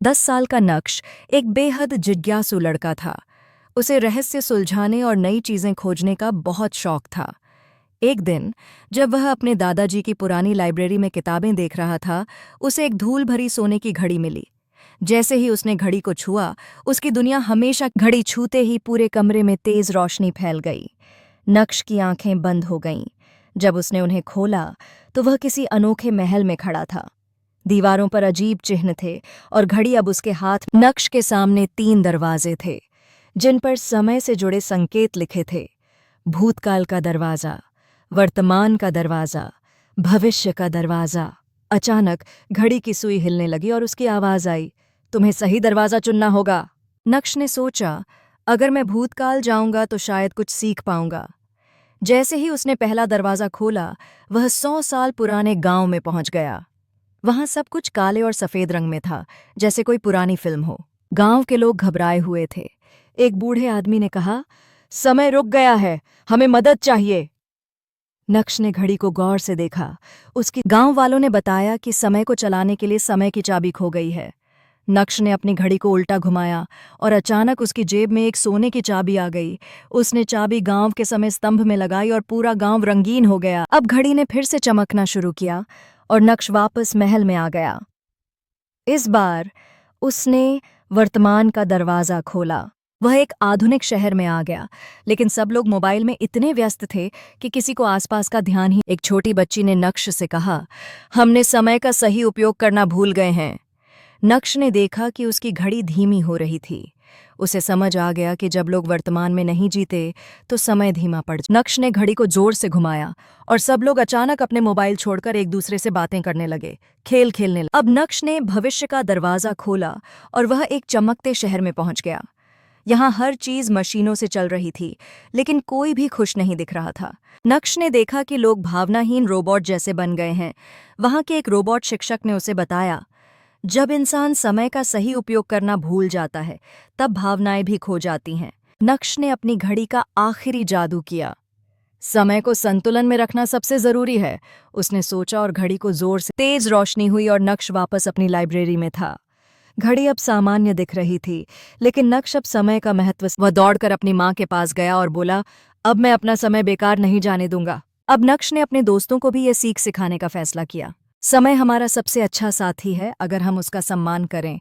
10 साल का नक्श एक बेहद जिज्ञासु लड़का था। उसे रहस्य सुलझाने और नई चीजें खोजने का बहुत शौक था। एक दिन जब वह अपने दादाजी की पुरानी लाइब्रेरी में किताबें देख रहा था, उसे एक धूल भरी सोने की घड़ी मिली। जैसे ही उसने घड़ी को छुआ, उसकी दुनिया हमेशा घड़ी छूते ही पूरे कमरे में तेज रोशनी फैल गई। नक्श की आंखें बंद हो गईं। जब उसने उन्हें खोला तो वह किसी अनोखे महल में खड़ा था। दीवारों पर अजीब चिन्ह थे और घड़ी अब उसके हाथ। नक्श के सामने 3 दरवाजे थे जिन पर समय से जुड़े संकेत लिखे थे। भूतकाल का दरवाजा, वर्तमान का दरवाजा, भविष्य का दरवाजा। अचानक घड़ी की सुई हिलने लगी और उसकी आवाज आई, तुम्हें सही दरवाजा चुनना होगा। नक्श ने सोचा, अगर मैं भूतकाल जाऊंगा तो शायद कुछ सीख पाऊंगा। जैसे ही उसने पहला दरवाजा खोला, वह 100 साल पुराने गांव में पहुंच गया। वहां सब कुछ काले और सफेद रंग में था, जैसे कोई पुरानी फिल्म हो। गांव के लोग घबराए हुए थे। एक बूढ़े आदमी ने कहा, समय रुक गया है, हमें मदद चाहिए। नक्श ने घड़ी को गौर से देखा। उसकी गांव वालों ने बताया कि समय को चलाने के लिए समय की चाबी खो गई है। नक्श ने अपनी घड़ी को उल्टा घुमाया और अचानक उसकी जेब में एक सोने की चाबी आ गई। उसने चाबी गांव के समय स्तंभ में लगाई और पूरा गांव रंगीन हो गया। अब घड़ी ने फिर से चमकना शुरू किया और नक्श वापस महल में आ गया। इस बार उसने वर्तमान का दरवाजा खोला। वह एक आधुनिक शहर में आ गया, लेकिन सब लोग मोबाइल में इतने व्यस्त थे कि किसी को आसपास का ध्यान ही। एक छोटी बच्ची ने नक्श से कहा, हमने समय का सही उपयोग करना भूल गए हैं। नक्श ने देखा कि उसकी घड़ी धीमी हो रही थी। उसे समझ आ गया कि जब लोग वर्तमान में नहीं जीते तो समय धीमा पड़ जाता। नक्श ने घड़ी को जोर से घुमाया और सब लोग अचानक अपने मोबाइल छोड़कर एक दूसरे से बातें करने लगे, खेल खेलने लगे। अब नक्श ने भविष्य का दरवाजा खोला और वह एक चमकते शहर में पहुंच गया। यहाँ हर चीज मशीनों से चल रही थी, लेकिन कोई भी खुश नहीं दिख रहा था। नक्श ने देखा कि लोग भावनाहीन रोबोट जैसे बन गए हैं। वहां के एक रोबोट शिक्षक ने उसे बताया, जब इंसान समय का सही उपयोग करना भूल जाता है, तब भावनाएं भी खो जाती हैं। नक्श ने अपनी घड़ी का आखिरी जादू किया। समय को संतुलन में रखना सबसे जरूरी है, उसने सोचा और घड़ी को जोर से। तेज रोशनी हुई और नक्श वापस अपनी लाइब्रेरी में था। घड़ी अब सामान्य दिख रही थी, लेकिन नक्श अब समय का महत्व। वह दौड़कर अपनी माँ के पास गया और बोला, अब मैं अपना समय बेकार नहीं जाने दूंगा। अब नक्श ने अपने दोस्तों को भी ये सीख सिखाने का फैसला किया। समय हमारा सबसे अच्छा साथी है अगर हम उसका सम्मान करें।